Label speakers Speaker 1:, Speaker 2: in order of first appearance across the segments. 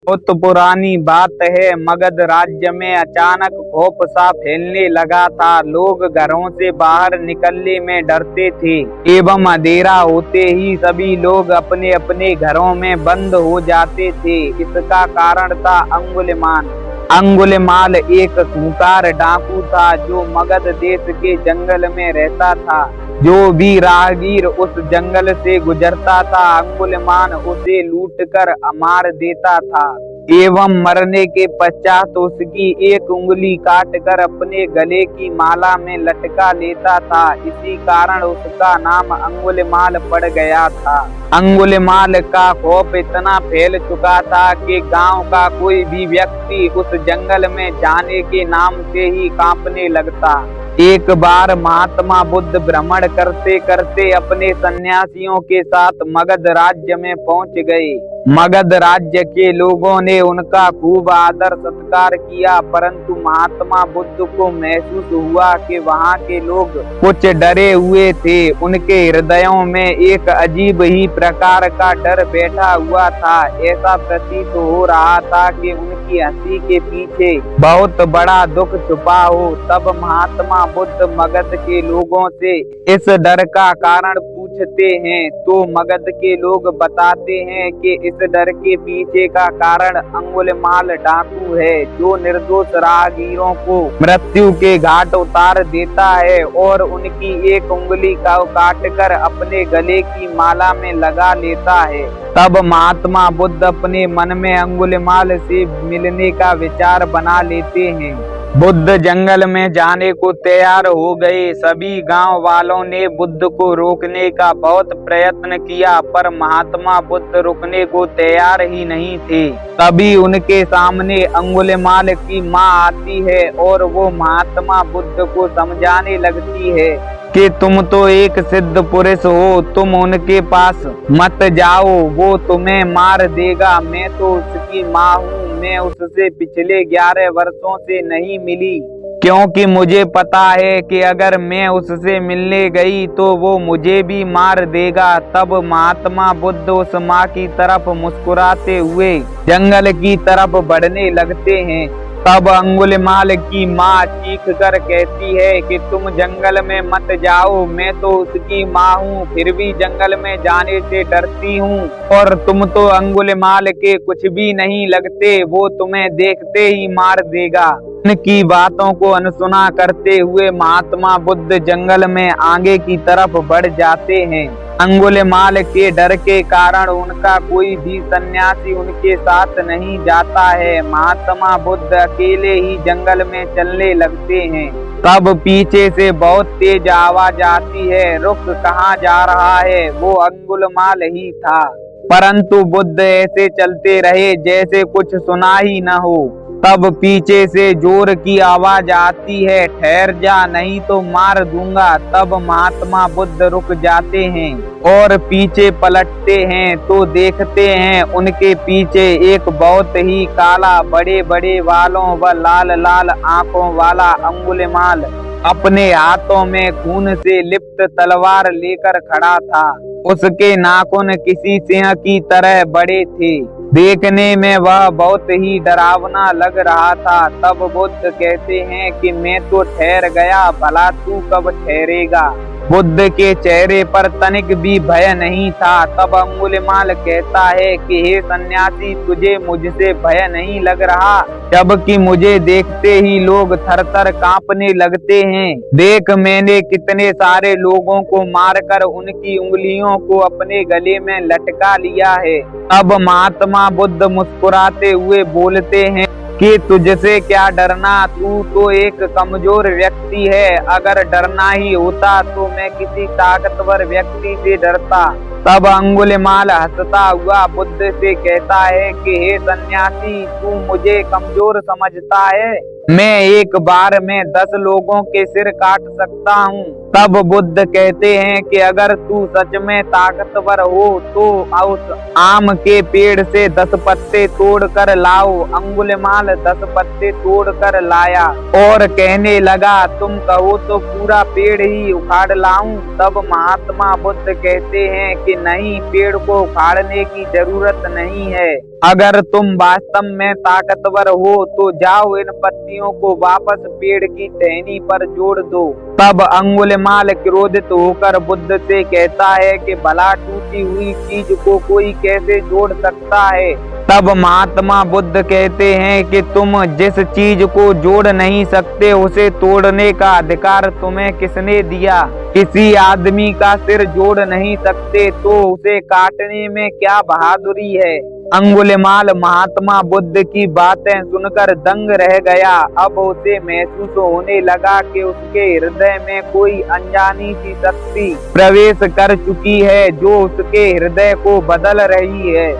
Speaker 1: बहुत पुरानी बात है, मगध राज्य में अचानक खौफ सा फैलने लगा था। लोग घरों से बाहर निकलने में डरते थे एवं अंधेरा होते ही सभी लोग अपने अपने घरों में बंद हो जाते थे। इसका कारण था अंगुलिमाल। अंगुलिमाल एक खूंखार डाकू था जो मगध देश के जंगल में रहता था। जो भी राहगीर उस जंगल से गुजरता था, अंगुलिमाल उसे लूटकर मार देता था एवं मरने के पश्चात उसकी एक उंगली काटकर अपने गले की माला में लटका लेता था। इसी कारण उसका नाम अंगुलिमाल पड़ गया था। अंगुलिमाल का खौफ इतना फैल चुका था कि गांव का कोई भी व्यक्ति उस जंगल में जाने के नाम से ही कांपने लगता। एक बार महात्मा बुद्ध भ्रमण करते करते अपने सन्यासियों के साथ मगध राज्य में पहुंच गए। मगध राज्य के लोगों ने उनका खूब आदर सत्कार किया, परंतु महात्मा बुद्ध को महसूस हुआ कि वहां के लोग कुछ डरे हुए थे। उनके हृदयों में एक अजीब ही प्रकार का डर बैठा हुआ था। ऐसा प्रतीत हो रहा था कि उनकी हंसी के पीछे बहुत बड़ा दुख छुपा हो। तब महात्मा बुद्ध मगध के लोगों से इस डर का कारण पूछते हैं तो मगध के लोग बताते हैं कि इस डर के पीछे का कारण अंगुलिमाल डाकू है, जो निर्दोष राहगीरों को मृत्यु के घाट उतार देता है और उनकी एक उंगली का काटकर अपने गले की माला में लगा लेता है। तब महात्मा बुद्ध अपने मन में अंगुलिमाल से मिलने का विचार बना लेते हैं। बुद्ध जंगल में जाने को तैयार हो गए। सभी गांव वालों ने बुद्ध को रोकने का बहुत प्रयत्न किया, पर महात्मा बुद्ध रुकने को तैयार ही नहीं थे। तभी उनके सामने अंगुलिमाल की मां आती है और वो महात्मा बुद्ध को समझाने लगती है कि तुम तो एक सिद्ध पुरुष हो, तुम उनके पास मत जाओ, वो तुम्हें मार देगा। मैं तो उसकी माँ हूँ, मैं उससे पिछले 11 वर्षों से नहीं मिली, क्योंकि मुझे पता है कि अगर मैं उससे मिलने गई तो वो मुझे भी मार देगा। तब महात्मा बुद्ध उस माँ की तरफ मुस्कुराते हुए जंगल की तरफ बढ़ने लगते हैं। तब अंगुलिमाल की माँ चीख कर कहती है कि तुम जंगल में मत जाओ, मैं तो उसकी माँ हूँ, फिर भी जंगल में जाने से डरती हूँ। और तुम तो अंगुलिमाल के कुछ भी नहीं लगते, वो तुम्हें देखते ही मार देगा। उनकी बातों को अनसुना करते हुए महात्मा बुद्ध जंगल में आगे की तरफ बढ़ जाते हैं। अंगुलिमाल के डर के कारण उनका कोई भी सन्यासी उनके साथ नहीं जाता है। महात्मा बुद्ध अकेले ही जंगल में चलने लगते हैं। तब पीछे से बहुत तेज आवाज आती है, रुक, कहाँ जा रहा है? वो अंगुलिमाल ही था। परंतु बुद्ध ऐसे चलते रहे जैसे कुछ सुना ही न हो। तब पीछे से जोर की आवाज आती है, ठहर जा नहीं तो मार दूंगा। तब महात्मा बुद्ध रुक जाते हैं और पीछे पलटते हैं तो देखते हैं उनके पीछे एक बहुत ही काला, बड़े बड़े बालों व लाल लाल आंखों वाला अंगुलिमाल अपने हाथों में खून से लिप्त तलवार लेकर खड़ा था। उसके नाखून किसी सिंह की तरह बड़े थे। देखने में वह बहुत ही डरावना लग रहा था। तब बुद्ध कहते हैं कि मैं तो ठहर गया, भला तू कब ठहरेगा? बुद्ध के चेहरे पर तनिक भी भय नहीं था। तब अंगुलिमाल कहता है कि हे सन्यासी, तुझे मुझसे भय नहीं लग रहा, जबकि मुझे देखते ही लोग थर थर कांपने लगते हैं। देख, मैंने कितने सारे लोगों को मारकर उनकी उंगलियों को अपने गले में लटका लिया है। अब महात्मा बुद्ध मुस्कुराते हुए बोलते हैं कि तुझसे क्या डरना, तू तो एक कमजोर व्यक्ति है। अगर डरना ही होता तो मैं किसी ताकतवर व्यक्ति से डरता। तब अंगुलिमाल हंसता हुआ बुद्ध से कहता है कि हे सन्यासी, तू मुझे कमजोर समझता है? मैं एक बार में 10 लोगों के सिर काट सकता हूँ। तब बुद्ध कहते हैं कि अगर तू सच में ताकतवर हो तो उस आम के पेड़ से 10 पत्ते तोड़ कर लाओ। अंगुलिमाल 10 पत्ते तोड़ कर लाया और कहने लगा, तुम कहो तो पूरा पेड़ ही उखाड़ लाऊं। तब महात्मा बुद्ध कहते हैं कि नहीं, पेड़ को उखाड़ने की जरूरत नहीं है। अगर तुम वास्तव में ताकतवर हो तो जाओ, इन पत्तियों को वापस पेड़ की टहनी पर जोड़ दो। तब अंगुलिमाल क्रोधित होकर बुद्ध से कहता है कि भला टूटी हुई चीज को कोई कैसे जोड़ सकता है। तब महात्मा बुद्ध कहते हैं कि तुम जिस चीज को जोड़ नहीं सकते उसे तोड़ने का अधिकार तुम्हें किसने दिया? किसी आदमी का सिर जोड़ नहीं सकते तो उसे काटने में क्या बहादुरी है? अंगुलिमाल महात्मा बुद्ध की बातें सुनकर दंग रह गया। अब उसे महसूस होने लगा कि उसके हृदय में कोई अनजानी सी शक्ति प्रवेश कर चुकी है जो उसके हृदय को बदल रही है।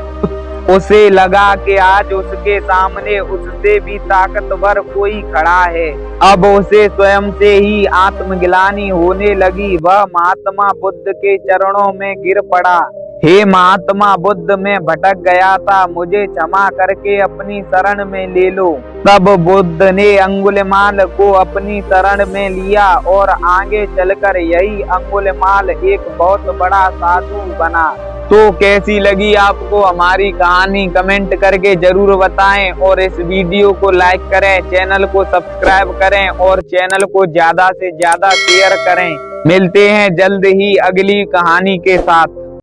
Speaker 1: उसे लगा कि आज उसके सामने उससे भी ताकतवर कोई खड़ा है। अब उसे स्वयं से ही आत्मग्लानि होने लगी। वह महात्मा बुद्ध के चरणों में गिर पड़ा। हे महात्मा बुद्ध, मैं भटक गया था, मुझे क्षमा करके अपनी शरण में ले लो। तब बुद्ध ने अंगुलिमाल को अपनी शरण में लिया और आगे चलकर यही अंगुलिमाल एक बहुत बड़ा साधु बना। तो कैसी लगी आपको हमारी कहानी? कमेंट करके जरूर बताएं और इस वीडियो को लाइक करें, चैनल को सब्सक्राइब करें और चैनल को ज्यादा से ज्यादा शेयर करें। मिलते हैं जल्द ही अगली कहानी के साथ।